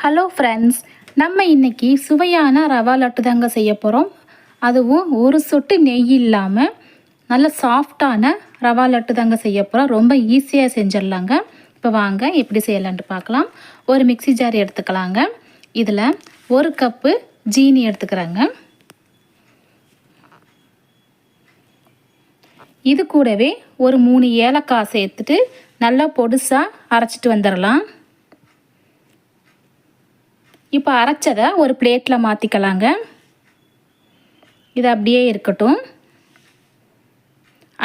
Hello friends, நம்ம இன்றைக்கி சுவையான ரவா லட்டு தாங்க செய்ய போகிறோம். அதுவும் ஒரு சொட்டு நெய் இல்லாமல் நல்ல சாஃப்டான ரவா லட்டு தாங்க செய்ய போகிறோம். ரொம்ப ஈஸியாக செஞ்சிடலாங்க. இப்போ வாங்க எப்படி செய்யலான்ட்டு பார்க்கலாம். ஒரு மிக்ஸி ஜார் எடுத்துக்கலாங்க. இதில் ஒரு கப்பு ஜீனி எடுத்துக்கிறேங்க. இது கூடவே ஒரு 3 ஏலக்காய் சேர்த்துட்டு நல்லா பொடுசாக அரைச்சிட்டு வந்துடலாம். இப்போ அரைச்சதை ஒரு பிளேட்டில் மாற்றிக்கலாங்க. இது அப்படியே இருக்கட்டும்.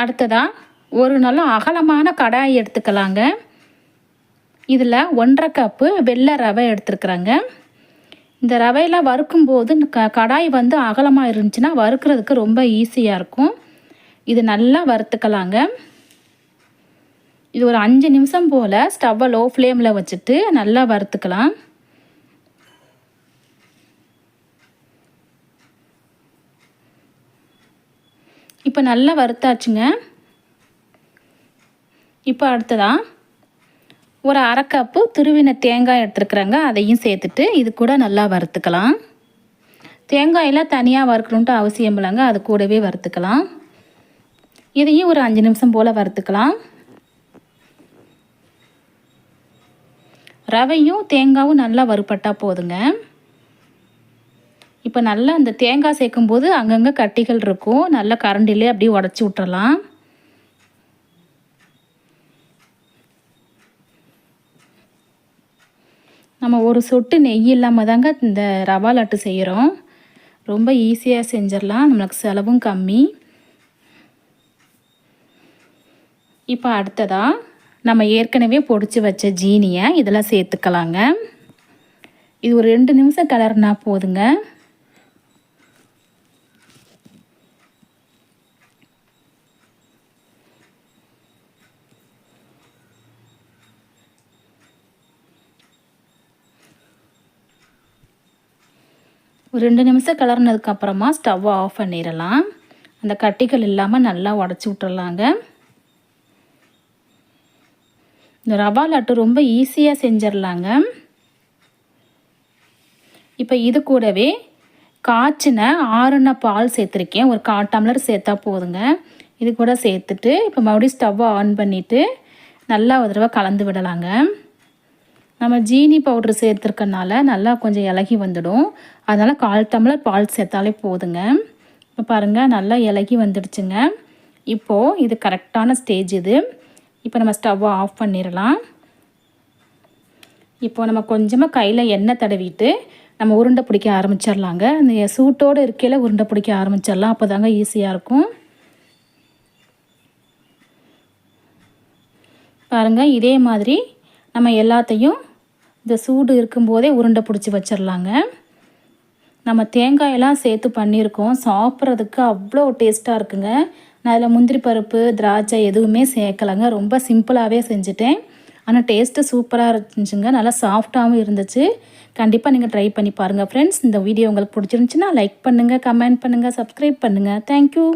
அடுத்ததாக ஒரு நல்ல அகலமான கடாய் எடுத்துக்கலாங்க. இதில் 1.5 கப்பு வெள்ளை ரவை எடுத்துருக்குறாங்க. இந்த ரவையெல்லாம் வறுக்கும்போது கடாய் அகலமாக இருந்துச்சுன்னா வறுக்கிறதுக்கு ரொம்ப ஈஸியாக இருக்கும். இது நல்லா வறுத்துக்கலாங்க. இது ஒரு 5 நிமிஷம் போல் ஸ்டவ்வை லோ ஃப்ளேமில் வச்சுட்டு நல்லா வறுத்துக்கலாம். இப்போ நல்லா வறுத்தாச்சுங்க. இப்போ அடுத்ததாக ஒரு 1/2 கப்பு துருவின தேங்காய் எடுத்துருக்குறேங்க. அதையும் சேர்த்துட்டு இது கூட நல்லா வறுத்துக்கலாம். தேங்காயெல்லாம் தனியாக வறுக்கணுன்ட்டு அவசியம் இல்லைங்க, அது கூடவே வறுத்துக்கலாம். இதையும் ஒரு 5 நிமிஷம் போல் வறுத்துக்கலாம். ரவையும் தேங்காயும் நல்லா வறுபட்டால் போதுங்க. இப்போ நல்லா அந்த தேங்காய் சேர்க்கும்போது அங்கங்கே கட்டிகள் இருக்கும். நல்லா கரண்டிலே அப்படியே உடச்சி விட்டுறலாம். நம்ம ஒரு சொட்டு நெய் இல்லாமல் தாங்க இந்த ரவா லட்டு செய்கிறோம். ரொம்ப ஈஸியாக செஞ்சிடலாம், நம்மளுக்கு செலவும் கம்மி. இப்போ அடுத்ததாக நம்ம ஏற்கனவே பொடிச்சு வச்ச ஜீனியை இதெல்லாம் சேர்த்துக்கலாங்க. இது ஒரு 2 நிமிஷம் கிளறுனா போதுங்க. ஒரு 2 நிமிஷம் கிளறினதுக்கப்புறமா ஸ்டவ்வை ஆஃப் பண்ணிடலாம். அந்த கட்டிகள் இல்லாமல் நல்லா உடச்சி விட்டுறலாங்க. இந்த ரவா லட்டு ரொம்ப ஈஸியாக செஞ்சிடலாங்க. இப்போ இது கூடவே காய்ச்சின ஆறுன பால் சேர்த்துருக்கேன். ஒரு 1/4 டம்ளர் சேர்த்தா போதுங்க. இது கூட சேர்த்துட்டு இப்போ மறுபடியும் ஸ்டவ்வை ஆன் பண்ணிவிட்டு நல்லா ஒரு தடவை கலந்து விடலாங்க. நம்ம ஜீனி பவுட்ரு சேர்த்துருக்கனால நல்லா கொஞ்சம் இலகி வந்துடும். அதனால் 1/4 டம்ளர் பால் சேர்த்தாலே போதுங்க. இப்போ பாருங்கள், நல்லா இலகி வந்துடுச்சுங்க. இப்போது இது கரெக்டான ஸ்டேஜ் இது. இப்போ நம்ம ஸ்டவ்வை ஆஃப் பண்ணிடலாம். இப்போ நம்ம கொஞ்சமாக கையில் எண்ணெய் தடவிட்டு நம்ம உருண்டை பிடிக்க ஆரம்பிச்சிடலாங்க. அந்த சூட்டோடு இருக்கையில் உருண்டை பிடிக்க ஆரம்பிச்சிடலாம். அப்போ தாங்க ஈஸியாக இருக்கும். பாருங்கள், இதே மாதிரி நம்ம எல்லாத்தையும் இந்த சூடு இருக்கும்போதே உருண்டை பிடிச்சி வச்சிடலாங்க. நம்ம தேங்காயெல்லாம் சேர்த்து பண்ணியிருக்கோம். சாப்பிட்றதுக்கு அவ்வளோ டேஸ்ட்டாக இருக்குங்க. நான் அதில் முந்திரி பருப்பு, திராட்சை எதுவுமே சேர்க்கலைங்க. ரொம்ப சிம்பிளாகவே செஞ்சுட்டேன். ஆனால் டேஸ்ட்டு சூப்பராக இருந்துச்சுங்க. நல்லா சாஃப்டாகவும் இருந்துச்சு. கண்டிப்பாக நீங்கள் ட்ரை பண்ணி பாருங்கள் ஃப்ரெண்ட்ஸ். இந்த வீடியோ உங்களுக்கு பிடிச்சிருந்துச்சின்னா லைக் பண்ணுங்கள், கமெண்ட் பண்ணுங்கள், சப்ஸ்கிரைப் பண்ணுங்கள். தேங்க்யூ.